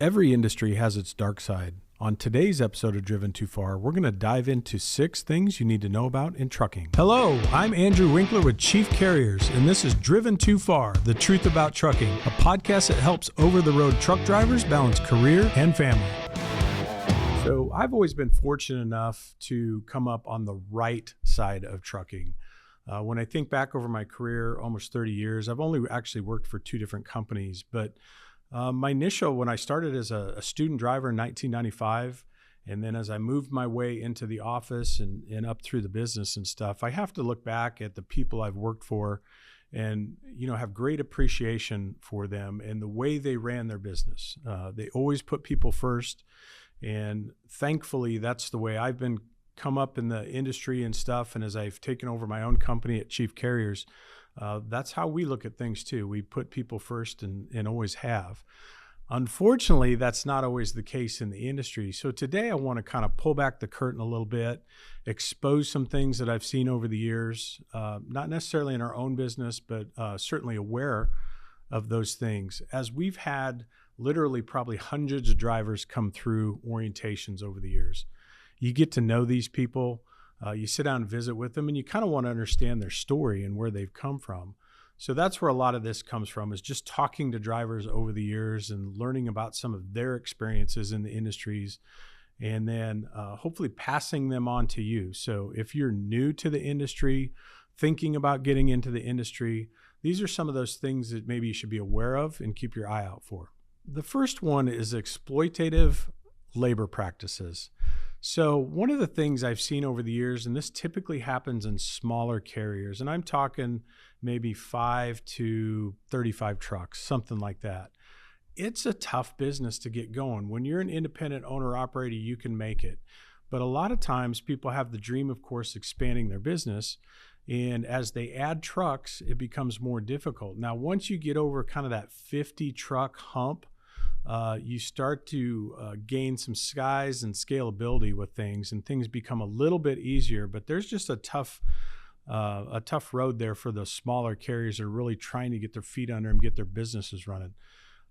Every industry has its dark side. On today's episode of Driven Too Far, we're going to dive into 6 things you need to know about in trucking. Hello, I'm Andrew Winkler with Chief Carriers, and this is Driven Too Far, the truth about trucking, a podcast that helps over-the-road truck drivers balance career and family. So I've always been fortunate enough to come up on the right side of trucking. When I think back over my career, almost 30 years, I've only actually worked for 2 different companies, but my initial, when I started as a student driver in 1995, and then as I moved my way into the office and up through the business and stuff, I have to look back at the people I've worked for and, have great appreciation for them and the way they ran their business. They always put people first. And thankfully, that's the way I've been come up in the industry and stuff. And as I've taken over my own company at Chief Carriers, that's how we look at things too. We put people first and always have. Unfortunately, that's not always the case in the industry. So today I want to kind of pull back the curtain a little bit, expose some things that I've seen over the years, not necessarily in our own business, but certainly aware of those things. As we've had literally probably hundreds of drivers come through orientations over the years. You get to know these people. You sit down and visit with them, and you kind of want to understand their story and where they've come from. So that's where a lot of this comes from, is just talking to drivers over the years and learning about some of their experiences in the industries, and then hopefully passing them on to you. So if you're new to the industry, thinking about getting into the industry, these are some of those things that maybe you should be aware of and keep your eye out for. The first one is exploitative labor practices. So one of the things I've seen over the years, and this typically happens in smaller carriers, and I'm talking maybe 5 to 35 trucks, something like that. It's a tough business to get going. When you're an independent owner operator, you can make it. But a lot of times people have the dream, of course, expanding their business. And as they add trucks, it becomes more difficult. Now, once you get over kind of that 50 truck hump, you start to gain some size and scalability with things, and things become a little bit easier. But there's just a tough road there for the smaller carriers that are really trying to get their feet under them, get their businesses running.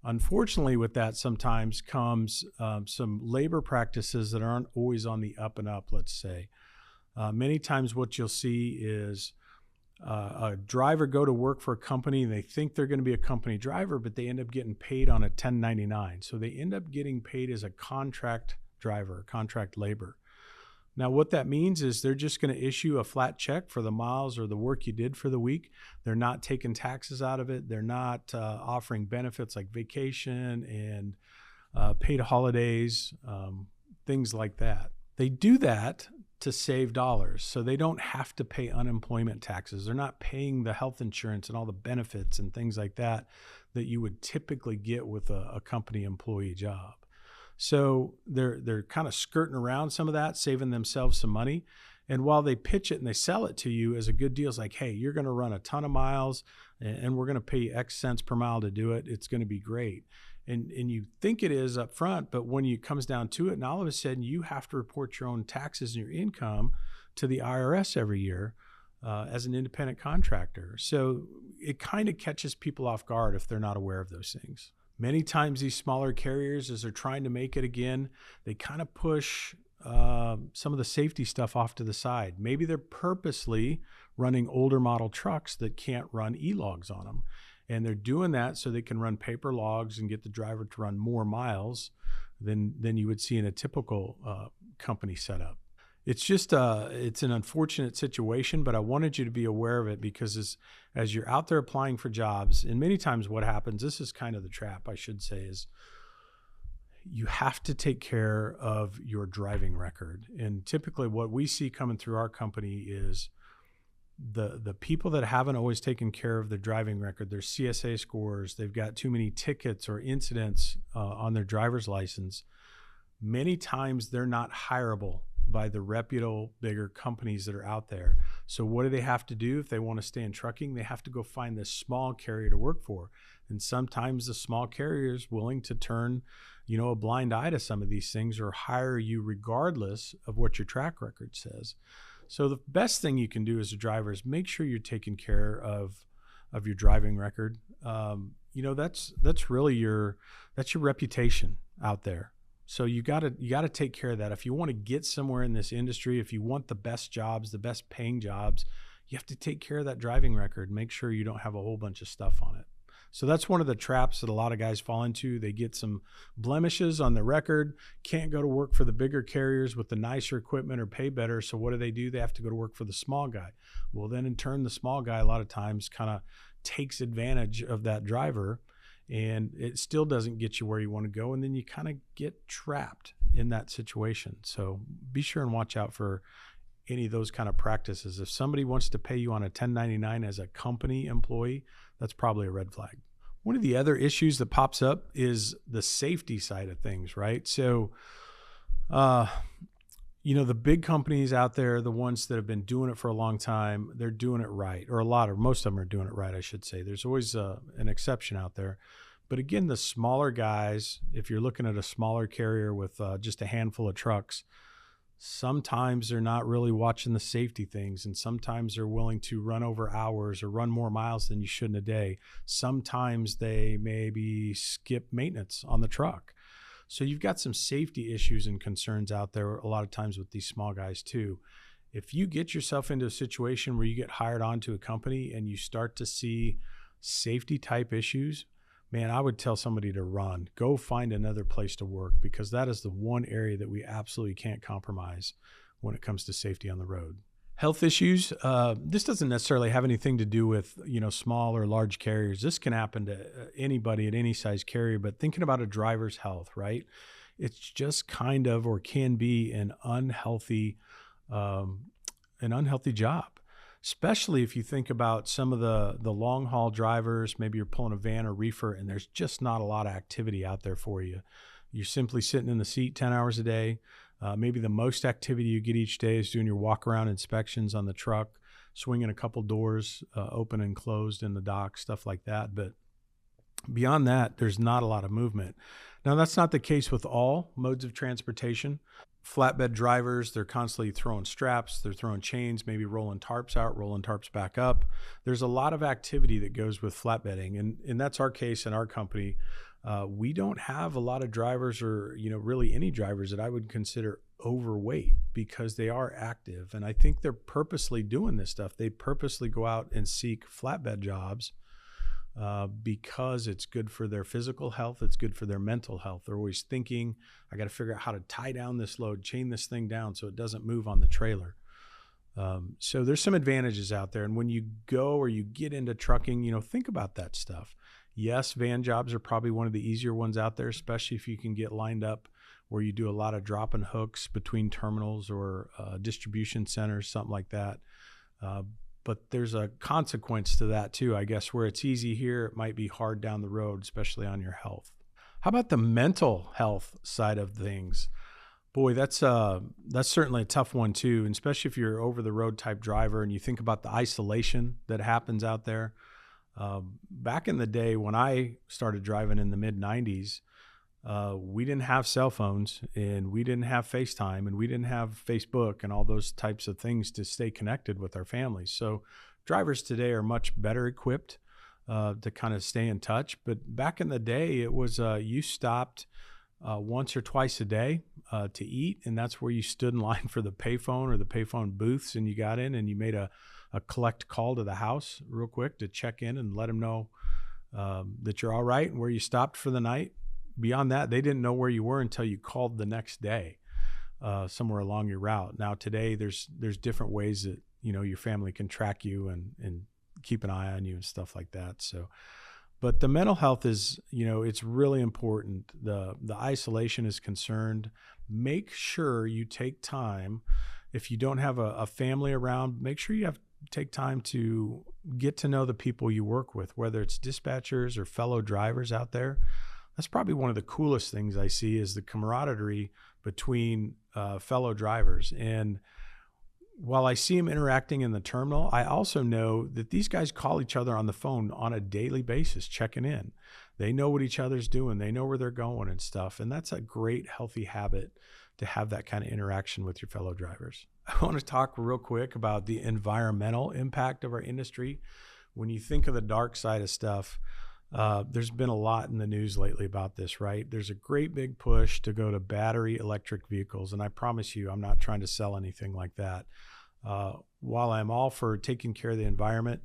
Unfortunately, with that sometimes comes some labor practices that aren't always on the up and up, let's say. Many times what you'll see is a driver go to work for a company and they think they're going to be a company driver, but they end up getting paid on a 1099. So they end up getting paid as a contract driver, contract labor. Now, what that means is they're just going to issue a flat check for the miles or the work you did for the week. They're not taking taxes out of it. They're not offering benefits like vacation and paid holidays, things like that. They do that to save dollars, so they don't have to pay unemployment taxes. They're not paying the health insurance and all the benefits and things like that that you would typically get with a company employee job. So they're kind of skirting around some of that, saving themselves some money. And while they pitch it and they sell it to you as a good deal, it's like, hey, you're going to run a ton of miles and we're going to pay you X cents per mile to do it. It's going to be great. And you think it is up front, but when it comes down to it, and all of a sudden you have to report your own taxes and your income to the IRS every year as an independent contractor. So it kind of catches people off guard if they're not aware of those things. Many times these smaller carriers, as they're trying to make it again, they kind of push some of the safety stuff off to the side. Maybe they're purposely running older model trucks that can't run e-logs on them. And they're doing that so they can run paper logs and get the driver to run more miles than you would see in a typical company setup. It's just it's an unfortunate situation, but I wanted you to be aware of it because as you're out there applying for jobs, and many times what happens, this is kind of the trap, I should say, is you have to take care of your driving record. And typically what we see coming through our company is the people that haven't always taken care of their driving record, their CSA scores, they've got too many tickets or incidents on their driver's license. Many times they're not hireable by the reputable bigger companies that are out there. So what do they have to do if they want to stay in trucking? They have to go find this small carrier to work for. And sometimes the small carrier is willing to turn, a blind eye to some of these things or hire you regardless of what your track record says. So the best thing you can do as a driver is make sure you're taking care of your driving record. that's really your reputation out there. So you got to take care of that. If you want to get somewhere in this industry, if you want the best jobs, the best paying jobs, you have to take care of that driving record. Make sure you don't have a whole bunch of stuff on it. So that's one of the traps that a lot of guys fall into. They get some blemishes on the record, can't go to work for the bigger carriers with the nicer equipment or pay better. So what do? They have to go to work for the small guy. Well, then in turn, the small guy a lot of times kind of takes advantage of that driver, and it still doesn't get you where you want to go. And then you kind of get trapped in that situation. So be sure and watch out for any of those kind of practices. If somebody wants to pay you on a 1099 as a company employee, that's probably a red flag. One of the other issues that pops up is the safety side of things, right? So, the big companies out there, the ones that have been doing it for a long time, they're doing it right, or most of them are doing it right, I should say. There's always an exception out there. But again, the smaller guys, if you're looking at a smaller carrier with just a handful of trucks, sometimes they're not really watching the safety things, and sometimes they're willing to run over hours or run more miles than you should in a day. Sometimes they maybe skip maintenance on the truck. So you've got some safety issues and concerns out there a lot of times with these small guys too. If you get yourself into a situation where you get hired onto a company and you start to see safety type issues, man, I would tell somebody to run. Go find another place to work, because that is the one area that we absolutely can't compromise when it comes to safety on the road. Health issues, this doesn't necessarily have anything to do with, small or large carriers. This can happen to anybody at any size carrier, but thinking about a driver's health, right? It's just kind of, or can be, an unhealthy job. Especially if you think about some of the long haul drivers. Maybe you're pulling a van or reefer and there's just not a lot of activity out there for you. You're simply sitting in the seat 10 hours a day. Maybe the most activity you get each day is doing your walk around inspections on the truck, swinging a couple doors open and closed in the dock, stuff like that. But beyond that, there's not a lot of movement. Now, that's not the case with all modes of transportation. Flatbed drivers, they're constantly throwing straps, they're throwing chains, maybe rolling tarps out, rolling tarps back up. There's a lot of activity that goes with flatbedding, and that's our case in our company. We don't have a lot of drivers, or really any drivers that I would consider overweight, because they are active, and I think they're purposely doing this stuff. They purposely go out and seek flatbed jobs because it's good for their physical health. It's good for their mental health. They're always thinking, I got to figure out how to tie down this load, chain this thing down so it doesn't move on the trailer. So there's some advantages out there. And when you go or you get into trucking, think about that stuff. Yes, van jobs are probably one of the easier ones out there, especially if you can get lined up where you do a lot of drop and hooks between terminals or distribution centers, something like that. But there's a consequence to that too. I guess where it's easy here, it might be hard down the road, especially on your health. How about the mental health side of things? Boy, that's certainly a tough one too, and especially if you're over the road type driver and you think about the isolation that happens out there. Back in the day when I started driving in the mid 90s, we didn't have cell phones, and we didn't have FaceTime, and we didn't have Facebook and all those types of things to stay connected with our families. So drivers today are much better equipped to kind of stay in touch. But back in the day, it was you stopped once or twice a day to eat, and that's where you stood in line for the payphone or the payphone booths, and you got in and you made a collect call to the house real quick to check in and let them know that you're all right and where you stopped for the night. Beyond that, they didn't know where you were until you called the next day somewhere along your route. Now today, there's different ways that your family can track you and keep an eye on you and stuff like that. So, but the mental health is, it's really important. The isolation is concerned. Make sure you take time. If you don't have a family around, make sure you take time to get to know the people you work with, whether it's dispatchers or fellow drivers out there. That's probably one of the coolest things I see, is the camaraderie between fellow drivers. And while I see them interacting in the terminal, I also know that these guys call each other on the phone on a daily basis, checking in. They know what each other's doing. They know where they're going and stuff. And that's a great, healthy habit to have that kind of interaction with your fellow drivers. I want to talk real quick about the environmental impact of our industry. When you think of the dark side of stuff, There's been a lot in the news lately about this, right? There's a great big push to go to battery electric vehicles. And I promise you, I'm not trying to sell anything like that. While I'm all for taking care of the environment,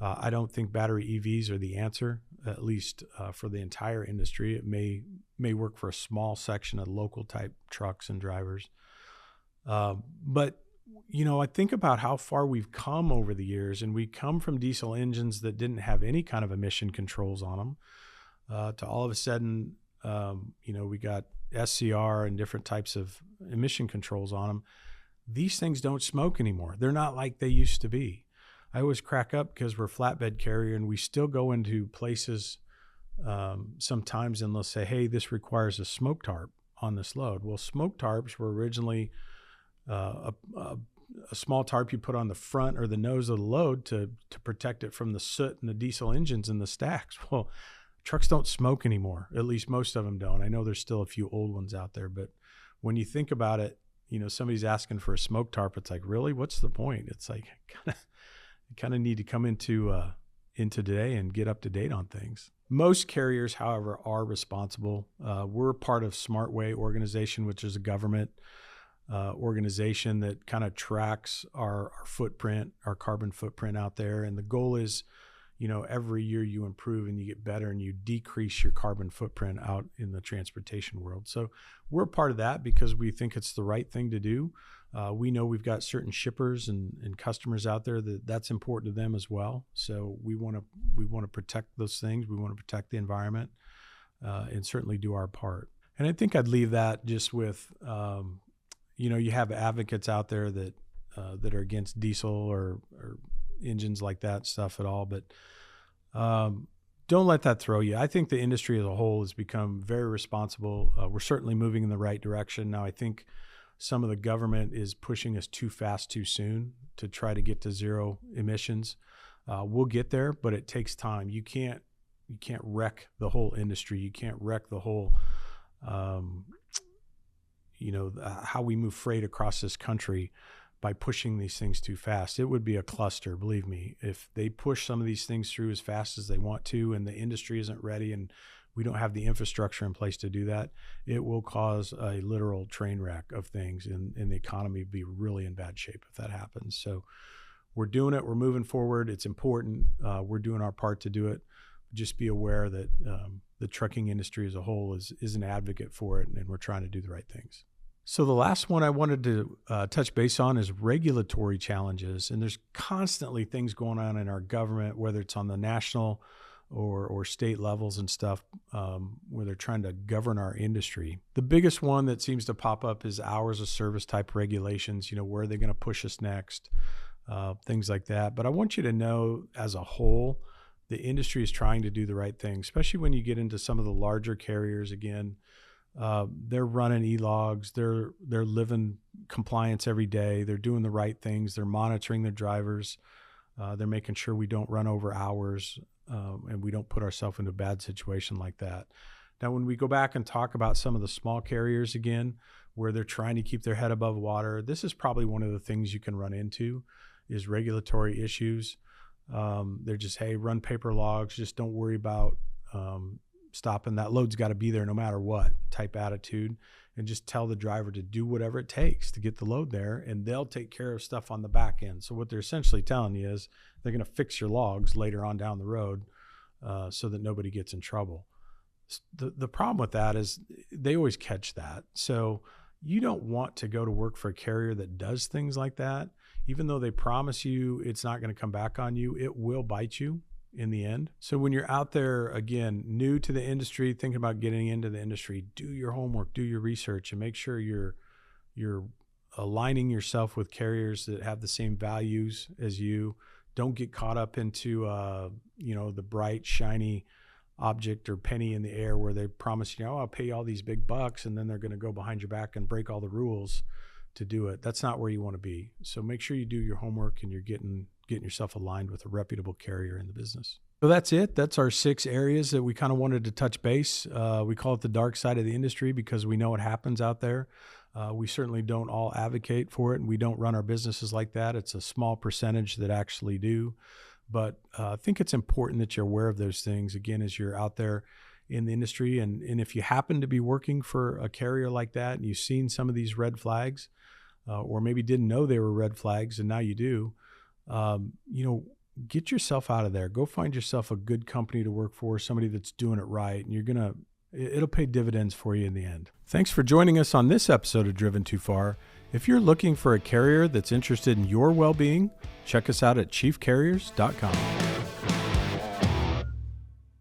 I don't think battery EVs are the answer, at least for the entire industry. It may work for a small section of local type trucks and drivers. But I think about how far we've come over the years, and we come from diesel engines that didn't have any kind of emission controls on them to all of a sudden, we got SCR and different types of emission controls on them. These things don't smoke anymore. They're not like they used to be. I always crack up because we're a flatbed carrier and we still go into places sometimes and they'll say, hey, this requires a smoke tarp on this load. Well, smoke tarps were originally a small tarp you put on the front or the nose of the load to protect it from the soot and the diesel engines in the stacks. Well, trucks don't smoke anymore. At least most of them don't. I know there's still a few old ones out there, but when you think about it, somebody's asking for a smoke tarp. It's like, really, what's the point? It's like, kind of need to come into today and get up to date on things. Most carriers, however, are responsible. We're part of SmartWay organization, which is a government organization that kind of tracks our footprint, our carbon footprint out there. And the goal is, every year you improve and you get better and you decrease your carbon footprint out in the transportation world. So we're part of that because we think it's the right thing to do. We know we've got certain shippers and customers out there that's important to them as well. So we want to protect those things. We want to protect the environment and certainly do our part. And I think I'd leave that just with, you have advocates out there that are against diesel or engines like that stuff at all, but don't let that throw you. I think the industry as a whole has become very responsible. We're certainly moving in the right direction. Now, I think some of the government is pushing us too fast, too soon to try to get to zero emissions. We'll get there, but it takes time. You can't wreck the whole industry. You can't wreck the whole, how we move freight across this country by pushing these things too fast. It would be a cluster, believe me. If they push some of these things through as fast as they want to and the industry isn't ready and we don't have the infrastructure in place to do that, it will cause a literal train wreck of things and the economy would be really in bad shape if that happens. So we're doing it. We're moving forward. It's important. We're doing our part to do it. Just be aware that the trucking industry as a whole is an advocate for it and we're trying to do the right things. So the last one I wanted to touch base on is regulatory challenges. And there's constantly things going on in our government, whether it's on the national or state levels and stuff, where they're trying to govern our industry. The biggest one that seems to pop up is hours of service type regulations. Where are they going to push us next? Things like that. But I want you to know as a whole, the industry is trying to do the right thing, especially when you get into some of the larger carriers again. They're running e-logs. They're living compliance every day. They're doing the right things. They're monitoring their drivers. They're making sure we don't run over hours and we don't put ourselves into a bad situation like that. Now, when we go back and talk about some of the small carriers again, where they're trying to keep their head above water, this is probably one of the things you can run into is regulatory issues. They're just, hey, run paper logs. Just don't worry about stopping. That load's got to be there no matter what type attitude, and just tell the driver to do whatever it takes to get the load there, and they'll take care of stuff on the back end. So what they're essentially telling you is they're going to fix your logs later on down the road so that nobody gets in trouble. The problem with that is they always catch that. So you don't want to go to work for a carrier that does things like that. Even though they promise you it's not going to come back on you, it will bite you in the end. So when you're out there, again, new to the industry, thinking about getting into the industry, do your homework, do your research, and make sure you're aligning yourself with carriers that have the same values as you. Don't get caught up into the bright, shiny object or penny in the air where they promise you, I'll pay you all these big bucks, and then they're going to go behind your back and break all the rules to do it. That's not where you want to be. So make sure you do your homework and you're getting yourself aligned with a reputable carrier in the business. So that's it. That's our 6 areas that we kind of wanted to touch base. We call it the dark side of the industry because we know it happens out there. We certainly don't all advocate for it, and we don't run our businesses like that. It's a small percentage that actually do. But I think it's important that you're aware of those things, again, as you're out there in the industry. And if you happen to be working for a carrier like that and you've seen some of these red flags, or maybe didn't know they were red flags and now you do, get yourself out of there. Go find yourself a good company to work for, somebody that's doing it right, and it'll pay dividends for you in the end. Thanks for joining us on this episode of Driven Too Far. If you're looking for a carrier that's interested in your well-being, check us out at chiefcarriers.com.